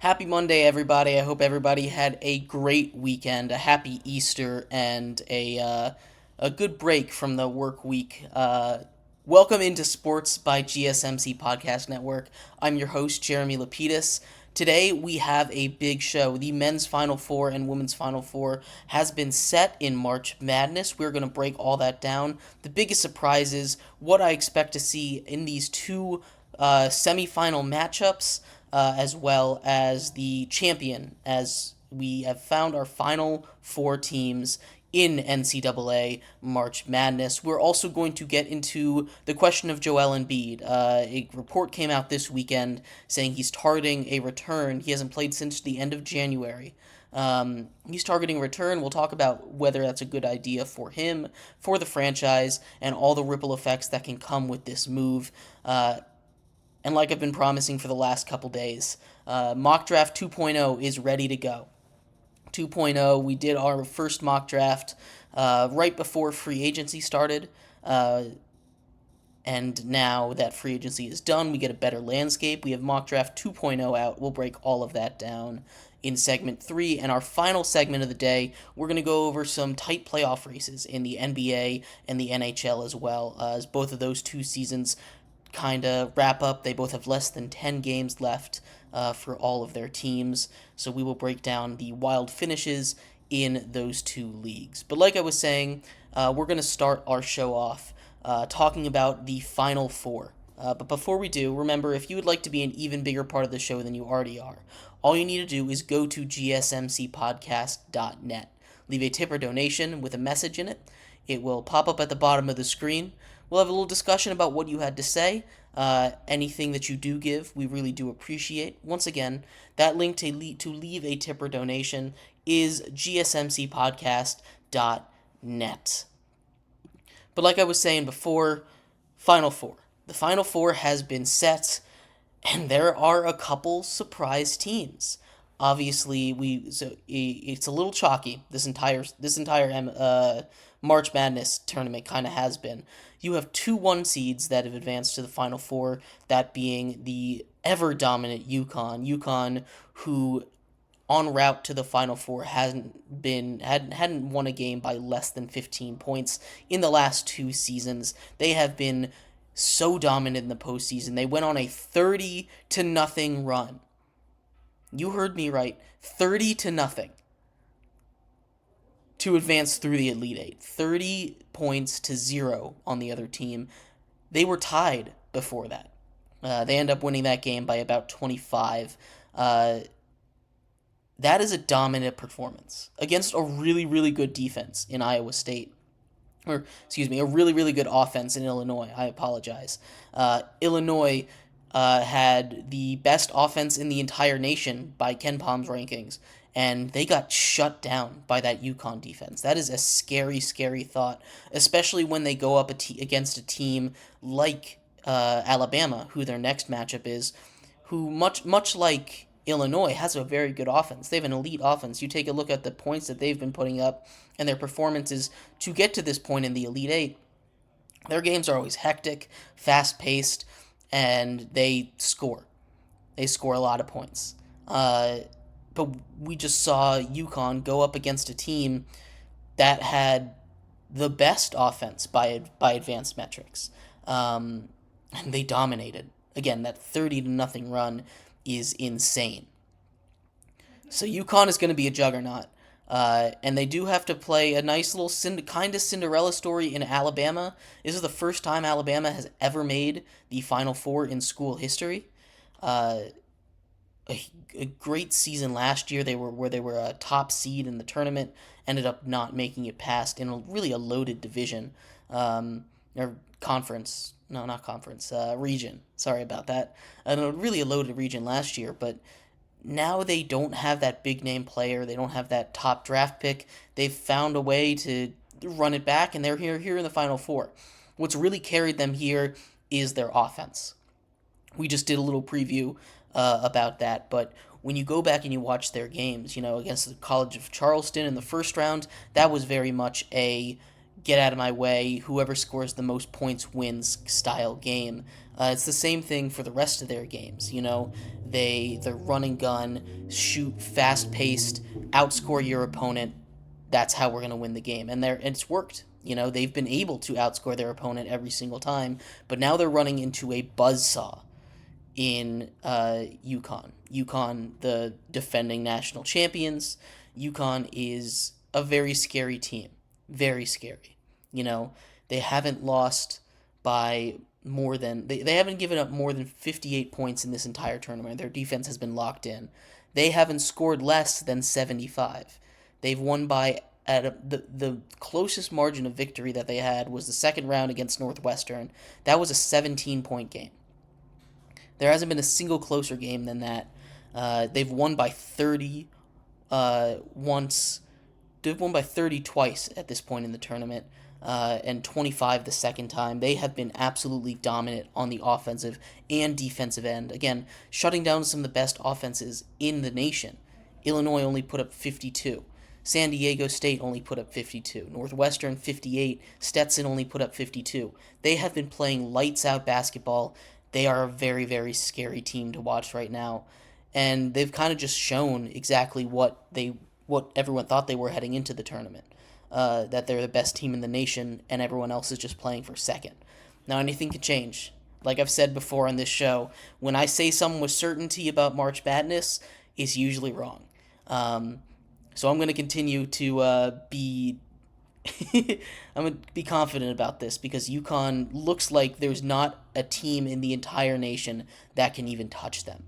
Happy Monday, everybody. I hope everybody had a great weekend, a happy Easter, and a good break from the work week. Welcome into Sports by GSMC Podcast Network. I'm your host, Jeremy Lapidus. Today we have a big show. The men's Final Four and women's Final Four has been set in March Madness. We're going to break all that down. The biggest surprises, what I expect to see in these two semifinal matchups, as well as the champion, as we have found our final four teams in NCAA March Madness. We're also going to get into the question of Joel Embiid. A report came out this weekend saying he's targeting a return. He hasn't played since the end of January. He's targeting a return. We'll talk about whether that's a good idea for him, for the franchise, and all the ripple effects that can come with this move. And like I've been promising for the last couple days, Mock Draft 2.0 is ready to go. 2.0, we did our first mock draft right before free agency started. And now that free agency is done, we get a better landscape. We have Mock Draft 2.0 out. We'll break all of that down in segment 3. And our final segment of the day, we're going to go over some tight playoff races in the NBA and the NHL as well, as both of those two seasons kind of wrap up. They both have less than 10 games left for all of their teams, so we will break down the wild finishes in those two leagues. But like I was saying, we're going to start our show off talking about the Final Four. But before we do, remember, if you would like to be an even bigger part of the show than you already are, all you need to do is go to gsmcpodcast.net. Leave a tip or donation with a message in it. It will pop up at the bottom of the screen. We'll have a little discussion about what you had to say. Anything that you do give, we really do appreciate. Once again, that link to leave a tip or donation is gsmcpodcast.net. But like I was saying before, Final Four. The Final Four has been set, and there are a couple surprise teams. Obviously, it's a little chalky. This entire March Madness tournament kind of has been. You have two 1 seeds that have advanced to the Final Four, that being the ever dominant UConn. UConn, who en route to the Final Four hadn't won a game by less than 15 points in the last 2 seasons. They have been so dominant in the postseason. They went on a 30-0 run. You heard me right, 30-0. To advance through the Elite Eight. 30 points to 0 on the other team. They were tied before that. They end up winning that game by about 25. That is a dominant performance against a really, really good defense in Iowa State. A really, really good offense in Illinois. I apologize. Illinois had the best offense in the entire nation by Ken Palm's rankings, and they got shut down by that UConn defense. That is a scary, scary thought, especially when they go up against a team like Alabama, who their next matchup is, who much like Illinois has a very good offense. They have an elite offense. You take a look at the points that they've been putting up and their performances to get to this point in the Elite Eight. Their games are always hectic, fast-paced, and they score. They score a lot of points. But we just saw UConn go up against a team that had the best offense by advanced metrics. And they dominated. Again, that 30-0 run is insane. So UConn is going to be a juggernaut. And they do have to play a nice little kind of Cinderella story in Alabama. This is the first time Alabama has ever made the Final Four in school history. A great season last year. They were a top seed in the tournament. Ended up not making it past in a loaded division, or conference. No, not conference. Region. Sorry about that. A loaded region last year, but now they don't have that big name player. They don't have that top draft pick. They've found a way to run it back, and they're here in the Final Four. What's really carried them here is their offense. We just did a little preview about that, but when you go back and you watch their games, against the College of Charleston in the first round, that was very much a get out of my way, whoever scores the most points wins style game. It's the same thing for the rest of their games. They run and gun, shoot fast paced, outscore your opponent. That's how we're gonna win the game, and it's worked. They've been able to outscore their opponent every single time, but now they're running into a buzzsaw in UConn. UConn, the defending national champions. UConn is a very scary team. Very scary. They haven't lost by more than they haven't given up more than 58 points in this entire tournament. Their defense has been locked in. They haven't scored less than 75. They've won by the closest margin of victory that they had was the second round against Northwestern. That was a 17-point game. There hasn't been a single closer game than that. They've won by 30 once. They've won by 30 twice at this point in the tournament, and 25 the second time. They have been absolutely dominant on the offensive and defensive end. Again, shutting down some of the best offenses in the nation. Illinois only put up 52. San Diego State only put up 52. Northwestern 58. Stetson only put up 52. They have been playing lights-out basketball. They are a very, very scary team to watch right now. And they've kind of just shown exactly what everyone thought they were heading into the tournament. That they're the best team in the nation, and everyone else is just playing for second. Now, anything can change. Like I've said before on this show, when I say something with certainty about March Madness, it's usually wrong. So I'm going to continue to be I'm going to be confident about this because UConn looks like there's not a team in the entire nation that can even touch them.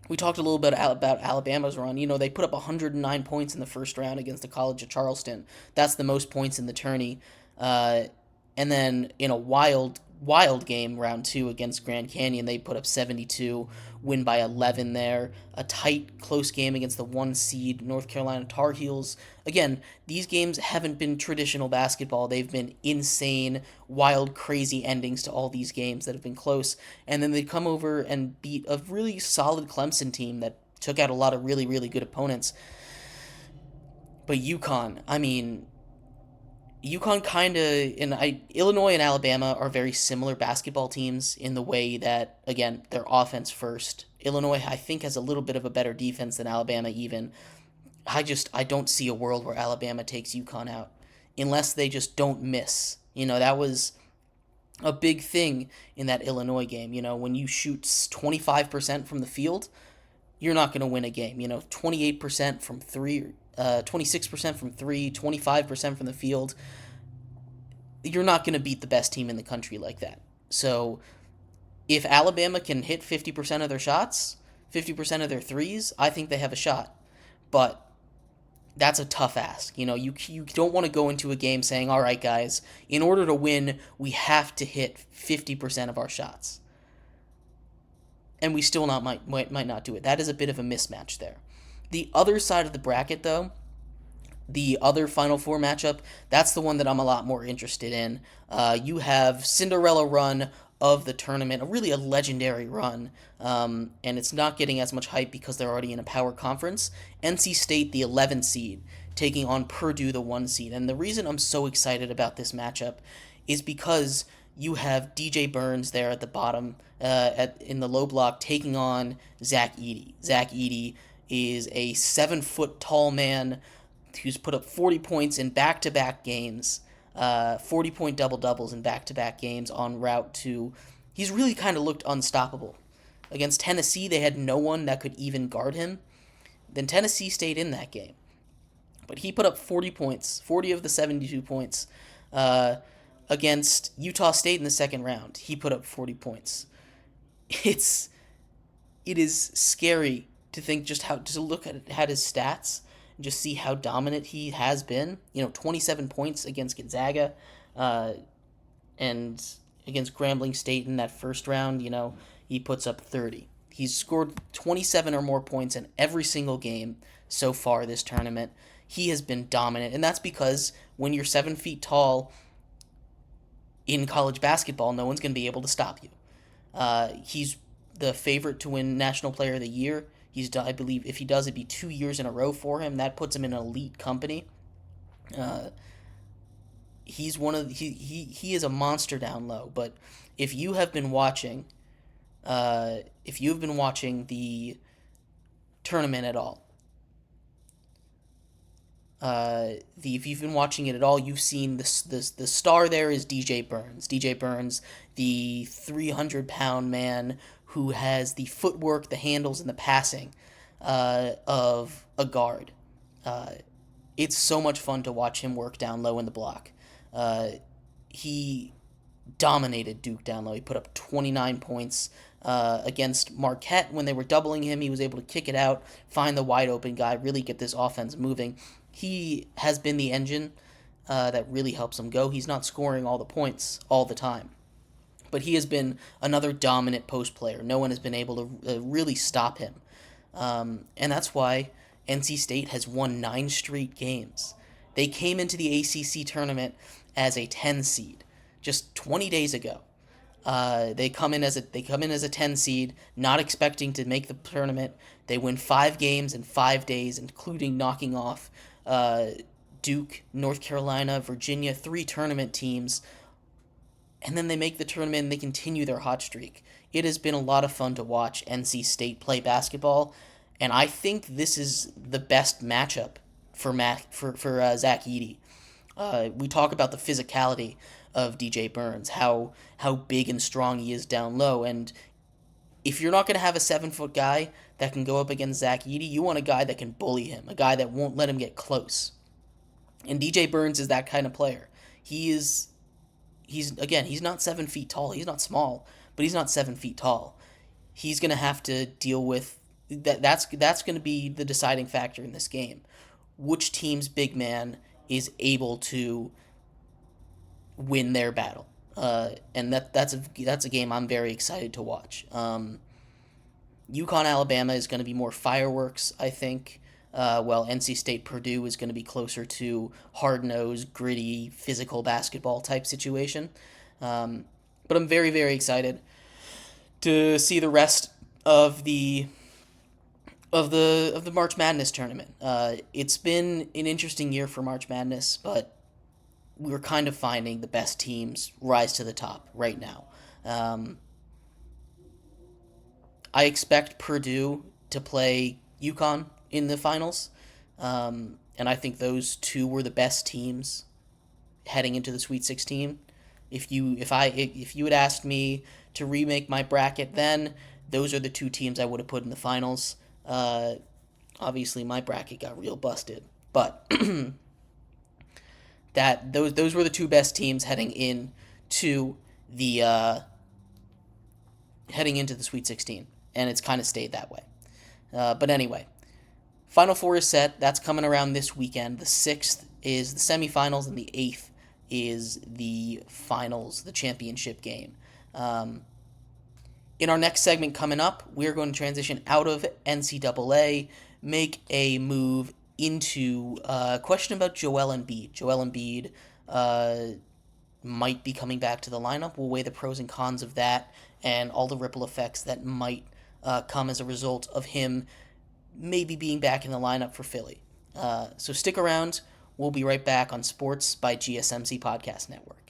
We talked a little bit about Alabama's run. They put up 109 points in the first round against the College of Charleston. That's the most points in the tourney. And then in a wild game, round 2 against Grand Canyon, they put up 72, win by 11 there. A tight, close game against the 1 seed North Carolina Tar Heels. Again, these games haven't been traditional basketball. They've been insane, wild, crazy endings to all these games that have been close. And then they come over and beat a really solid Clemson team that took out a lot of really, really good opponents. But UConn, UConn Illinois and Alabama are very similar basketball teams in the way that, again, they're offense first. Illinois, I think, has a little bit of a better defense than Alabama even. I don't see a world where Alabama takes UConn out unless they just don't miss. That was a big thing in that Illinois game. When you shoot 25% from the field, you're not going to win a game. 28% from 3, 26% from 3, 25% from the field. You're not going to beat the best team in the country like that. So if Alabama can hit 50% of their shots, 50% of their threes, I think they have a shot. But that's a tough ask. You don't want to go into a game saying, all right, guys, in order to win, we have to hit 50% of our shots. And we still might not do it. That is a bit of a mismatch there. The other side of the bracket, though, the other Final Four matchup, that's the one that I'm a lot more interested in. You have Cinderella run of the tournament, a legendary run, and it's not getting as much hype because they're already in a power conference. NC State, the 11 seed, taking on Purdue, the 1 seed. And the reason I'm so excited about this matchup is because you have DJ Burns there at the bottom, in the low block, taking on Zach Edey. Zach Edey is a 7-foot tall man who's put up 40 points in back-to-back games, 40-point double-doubles in back-to-back games en route to... He's really kind of looked unstoppable. Against Tennessee, they had no one that could even guard him. Then Tennessee stayed in that game. But he put up 40 points, 40 of the 72 points. Against Utah State in the second round, he put up 40 points. It is scary to think to look at his stats and just see how dominant he has been. 27 points against Gonzaga, and against Grambling State in that first round, he puts up 30. He's scored 27 or more points in every single game so far this tournament. He has been dominant, and that's because when you're 7 feet tall in college basketball, no one's going to be able to stop you. He's the favorite to win National Player of the Year. I believe if he does, it'd be 2 years in a row for him. That puts him in an elite company. he's one of he is a monster down low. But if you have been watching, the tournament at all, if you've been watching it at all, you've seen the star there is DJ Burns. DJ Burns, the 300-pound man who has the footwork, the handles, and the passing of a guard. It's so much fun to watch him work down low in the block. He dominated Duke down low. He put up 29 points against Marquette when they were doubling him. He was able to kick it out, find the wide open guy, really get this offense moving. He has been the engine that really helps him go. He's not scoring all the points all the time, but he has been another dominant post player. No one has been able to really stop him. And that's why NC State has won 9 straight games. They came into the ACC tournament as a 10 seed just 20 days ago. They come in as a 10 seed, not expecting to make the tournament. They win 5 games in 5 days, including knocking off Duke, North Carolina, Virginia, 3 tournament teams. And then they make the tournament and they continue their hot streak. It has been a lot of fun to watch NC State play basketball, and I think this is the best matchup for Zach Edey. We talk about the physicality of DJ Burns, how big and strong he is down low, and if you're not going to have a 7-foot guy that can go up against Zach Edey, you want a guy that can bully him, a guy that won't let him get close. And DJ Burns is that kind of player. He's not 7 feet tall. He's not small, but he's not 7 feet tall. He's going to have to deal with that. That's going to be the deciding factor in this game. Which team's big man is able to win their battle? And that's a game I'm very excited to watch. UConn Alabama is going to be more fireworks, I think. While NC State Purdue is going to be closer to hard-nosed, gritty, physical basketball type situation. But I'm very, very excited to see the rest of the March Madness tournament. It's been an interesting year for March Madness, but we're kind of finding the best teams rise to the top right now. I expect Purdue to play UConn in the finals, and I think those two were the best teams heading into the Sweet 16. If you had asked me to remake my bracket then, those are the 2 teams I would have put in the finals. Obviously my bracket got real busted, but those were the 2 best teams heading into the Sweet 16, and it's kind of stayed that way. But anyway, Final Four is set. That's coming around this weekend. The 6th is the semifinals, and the 8th is the finals, the championship game. In our next segment coming up, we're going to transition out of NCAA, make a move into a question about Joel Embiid. Joel Embiid might be coming back to the lineup. We'll weigh the pros and cons of that and all the ripple effects that might come as a result of him maybe being back in the lineup for Philly. So stick around. We'll be right back on Sports by GSMC Podcast Network.